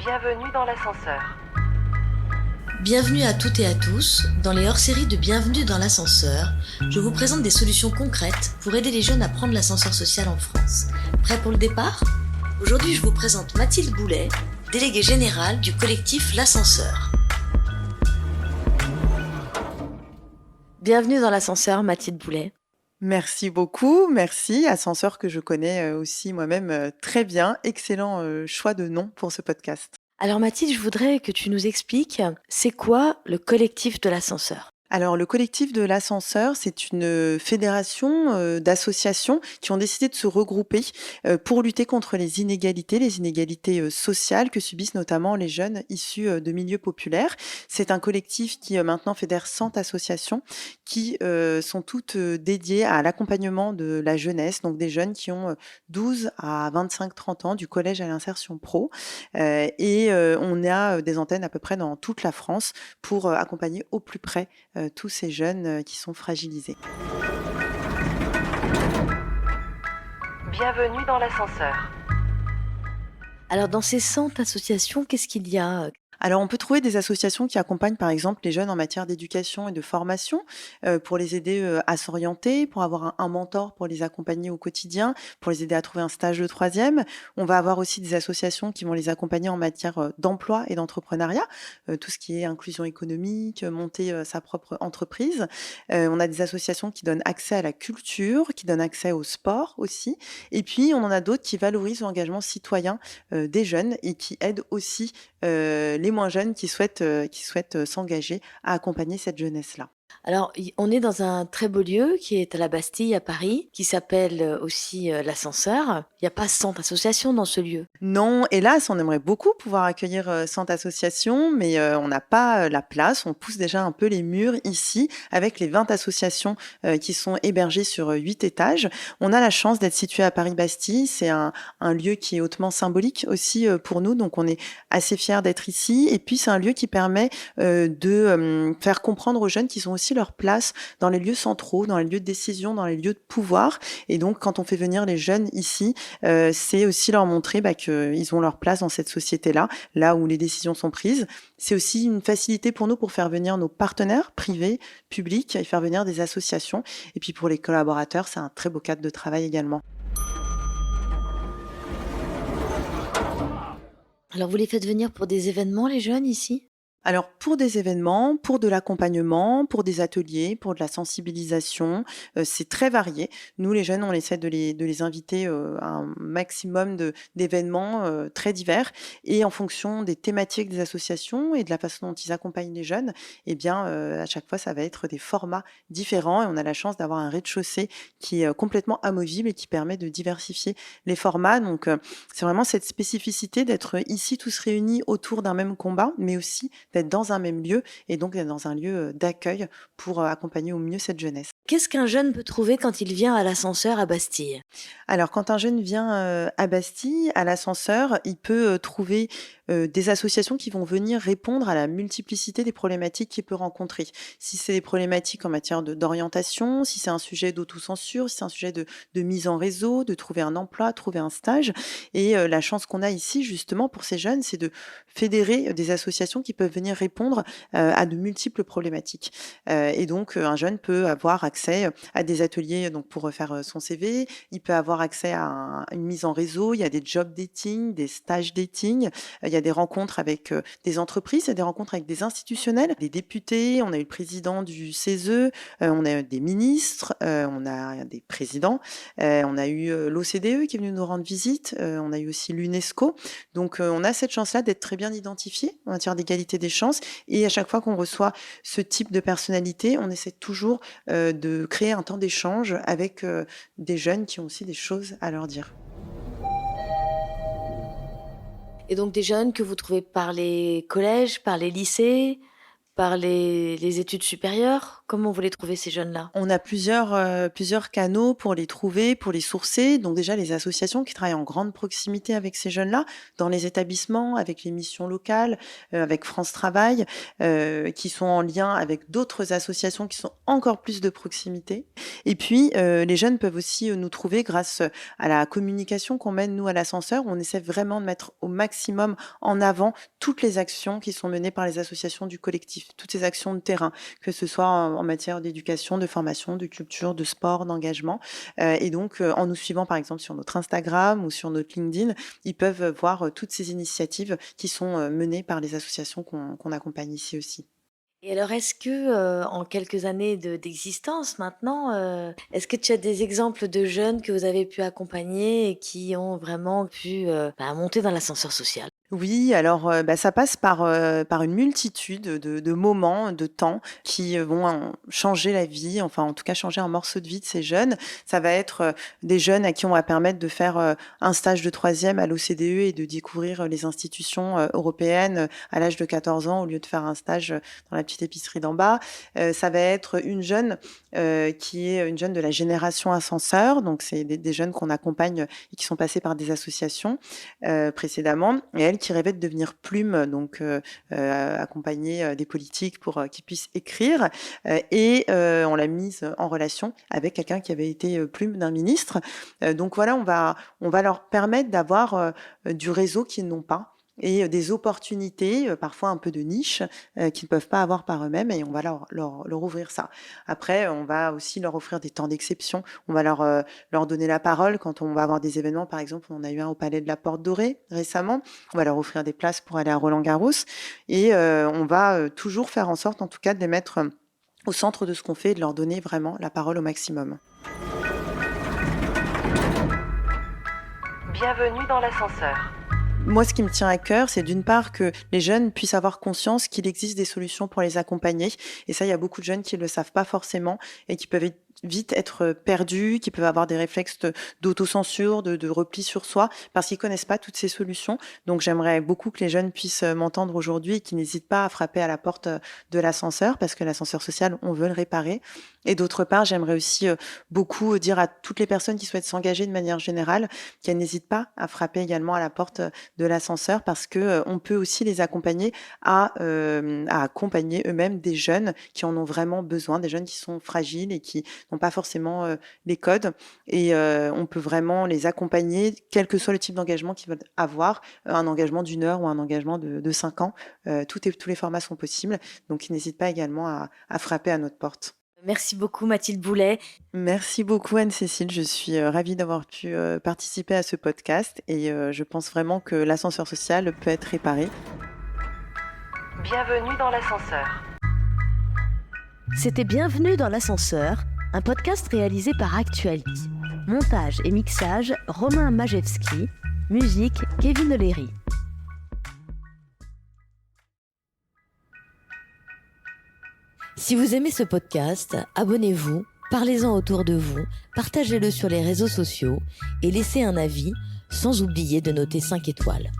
Bienvenue dans l'ascenseur. Bienvenue à toutes et à tous. Dans les hors-séries de Bienvenue dans l'ascenseur, je vous présente des solutions concrètes pour aider les jeunes à prendre l'ascenseur social en France. Prêts pour le départ ? Aujourd'hui, je vous présente Mathilde Boulet, déléguée générale du collectif L'Ascenseur. Bienvenue dans l'ascenseur, Mathilde Boulet. Merci beaucoup, merci. Ascenseur que je connais aussi moi-même très bien. Excellent choix de nom pour ce podcast. Alors Mathilde, je voudrais que tu nous expliques, c'est quoi le collectif de l'ascenseur ? Alors, le collectif de l'ascenseur, c'est une fédération d'associations qui ont décidé de se regrouper pour lutter contre les inégalités sociales que subissent notamment les jeunes issus de milieux populaires. C'est un collectif qui maintenant fédère 100 associations qui sont toutes dédiées à l'accompagnement de la jeunesse, donc des jeunes qui ont 12 à 25-30 ans, du collège à l'insertion pro. On a des antennes à peu près dans toute la France pour accompagner au plus près tous ces jeunes qui sont fragilisés. Bienvenue dans l'ascenseur. Alors dans ces 100 associations, qu'est-ce qu'il y a ? Alors, on peut trouver des associations qui accompagnent, par exemple, les jeunes en matière d'éducation et de formation pour les aider à s'orienter, pour avoir un mentor pour les accompagner au quotidien, pour les aider à trouver un stage de troisième. On va avoir aussi des associations qui vont les accompagner en matière d'emploi et d'entrepreneuriat, tout ce qui est inclusion économique, monter sa propre entreprise. On a des associations qui donnent accès à la culture, qui donnent accès au sport aussi. Et puis, on en a d'autres qui valorisent l'engagement citoyen des jeunes et qui aident aussi les moins jeunes qui souhaitent s'engager à accompagner cette jeunesse-là. Alors, on est dans un très beau lieu qui est à la Bastille, à Paris, qui s'appelle aussi l'Ascenseur. Il n'y a pas 100 associations dans ce lieu. Non, hélas, on aimerait beaucoup pouvoir accueillir 100 associations, mais on n'a pas la place. On pousse déjà un peu les murs ici, avec les 20 associations qui sont hébergées sur 8 étages. On a la chance d'être situé à Paris-Bastille. C'est un lieu qui est hautement symbolique aussi pour nous, donc on est assez fiers d'être ici. Et puis, c'est un lieu qui permet de faire comprendre aux jeunes qu'ils ont aussi leur place dans les lieux centraux, dans les lieux de décision, dans les lieux de pouvoir. Et donc, quand on fait venir les jeunes ici, c'est aussi leur montrer qu'ils ont leur place dans cette société-là, là où les décisions sont prises. C'est aussi une facilité pour nous pour faire venir nos partenaires privés, publics, et faire venir des associations. Et puis pour les collaborateurs, c'est un très beau cadre de travail également. Alors, vous les faites venir pour des événements, les jeunes, ici ? Alors, pour des événements, pour de l'accompagnement, pour des ateliers, pour de la sensibilisation, c'est très varié. Nous, les jeunes, on essaie de les inviter à un maximum d'événements très divers. Et en fonction des thématiques des associations et de la façon dont ils accompagnent les jeunes, eh bien, à chaque fois, ça va être des formats différents. Et on a la chance d'avoir un rez-de-chaussée qui est complètement amovible et qui permet de diversifier les formats. Donc, c'est vraiment cette spécificité d'être ici tous réunis autour d'un même combat, mais aussi d'être dans un même lieu et donc d'être dans un lieu d'accueil pour accompagner au mieux cette jeunesse. Qu'est-ce qu'un jeune peut trouver quand il vient à l'ascenseur à Bastille ? Alors, quand un jeune vient à Bastille, à l'ascenseur, il peut trouver des associations qui vont venir répondre à la multiplicité des problématiques qu'il peut rencontrer. Si c'est des problématiques en matière d'orientation, si c'est un sujet d'autocensure, si c'est un sujet de mise en réseau, de trouver un emploi, trouver un stage. Et la chance qu'on a ici, justement, pour ces jeunes, c'est de fédérer des associations qui peuvent venir répondre à de multiples problématiques. Et donc, un jeune peut avoir accès à des ateliers donc, pour faire son CV, il peut avoir accès à une mise en réseau, il y a des job dating, des stages dating, il y a des rencontres avec des entreprises, il y a des rencontres avec des institutionnels, des députés, on a eu le président du CESE, on a eu des ministres, on a des présidents, on a eu l'OCDE qui est venu nous rendre visite, on a eu aussi l'UNESCO. Donc on a cette chance-là d'être très bien identifié en matière d'égalité des chances et à chaque fois qu'on reçoit ce type de personnalité, on essaie toujours de créer un temps d'échange avec des jeunes qui ont aussi des choses à leur dire. Et donc des jeunes que vous trouvez par les collèges, par les lycées, par les études supérieures ? Comment vous les trouvez, ces jeunes-là? On a plusieurs canaux pour les trouver, pour les sourcer. Donc déjà, les associations qui travaillent en grande proximité avec ces jeunes-là, dans les établissements, avec les missions locales, avec France Travail, qui sont en lien avec d'autres associations qui sont encore plus de proximité. Et puis, les jeunes peuvent aussi nous trouver grâce à la communication qu'on mène, nous, à l'ascenseur. On essaie vraiment de mettre au maximum en avant toutes les actions qui sont menées par les associations du collectif, toutes ces actions de terrain, que ce soit en matière d'éducation, de formation, de culture, de sport, d'engagement. Et donc, en nous suivant, par exemple, sur notre Instagram ou sur notre LinkedIn, ils peuvent voir toutes ces initiatives qui sont menées par les associations qu'on accompagne ici aussi. Et alors, est-ce que, en quelques années d'existence maintenant, est-ce que tu as des exemples de jeunes que vous avez pu accompagner et qui ont vraiment pu, monter dans l'ascenseur social? Oui, alors, ça passe par une multitude de moments, de temps qui, vont changer la vie, enfin, en tout cas, changer un morceau de vie de ces jeunes. Ça va être, des jeunes à qui on va permettre de faire, un stage de 3e à l'OCDE et de découvrir, les institutions, européennes, à l'âge de 14 ans au lieu de faire un stage, dans la petite épicerie d'en bas. Ça va être une jeune, qui est une jeune de la génération ascenseur, donc c'est des jeunes qu'on accompagne et qui sont passés par des associations, précédemment, et elle qui rêvait de devenir plume, donc accompagner des politiques pour qu'ils puissent écrire. Et on l'a mise en relation avec quelqu'un qui avait été plume d'un ministre. Donc voilà, on va leur permettre d'avoir du réseau qu'ils n'ont pas et des opportunités, parfois un peu de niche, qu'ils ne peuvent pas avoir par eux-mêmes, et on va leur ouvrir ça. Après, on va aussi leur offrir des temps d'exception. On va leur donner la parole quand on va avoir des événements. Par exemple, on a eu un au Palais de la Porte Dorée récemment. On va leur offrir des places pour aller à Roland-Garros, et on va toujours faire en sorte, en tout cas, de les mettre au centre de ce qu'on fait et de leur donner vraiment la parole au maximum. Bienvenue dans l'ascenseur. Moi, ce qui me tient à cœur, c'est d'une part que les jeunes puissent avoir conscience qu'il existe des solutions pour les accompagner. Et ça, il y a beaucoup de jeunes qui ne le savent pas forcément et qui peuvent vite être perdus, qui peuvent avoir des réflexes d'autocensure, de repli sur soi, parce qu'ils connaissent pas toutes ces solutions. Donc, j'aimerais beaucoup que les jeunes puissent m'entendre aujourd'hui et qu'ils n'hésitent pas à frapper à la porte de l'ascenseur, parce que l'ascenseur social, on veut le réparer. Et d'autre part, j'aimerais aussi beaucoup dire à toutes les personnes qui souhaitent s'engager de manière générale qu'elles n'hésitent pas à frapper également à la porte de l'ascenseur, parce que on peut aussi les accompagner à accompagner eux-mêmes des jeunes qui en ont vraiment besoin, des jeunes qui sont fragiles et qui n'ont pas forcément les codes, et on peut vraiment les accompagner, quel que soit le type d'engagement qu'ils veulent avoir, un engagement d'1 heure ou un engagement de 5 ans, tous les formats sont possibles, donc ils n'hésitent pas également à frapper à notre porte. Merci beaucoup, Mathilde Boulet. Merci beaucoup, Anne-Cécile. Je suis ravie d'avoir pu participer à ce podcast, et je pense vraiment que l'ascenseur social peut être réparé. Bienvenue dans l'ascenseur. C'était Bienvenue dans l'ascenseur, un podcast réalisé par Actuality. Montage et mixage, Romain Majewski. Musique, Kevin O'Leary. Si vous aimez ce podcast, abonnez-vous, parlez-en autour de vous, partagez-le sur les réseaux sociaux et laissez un avis, sans oublier de noter 5 étoiles.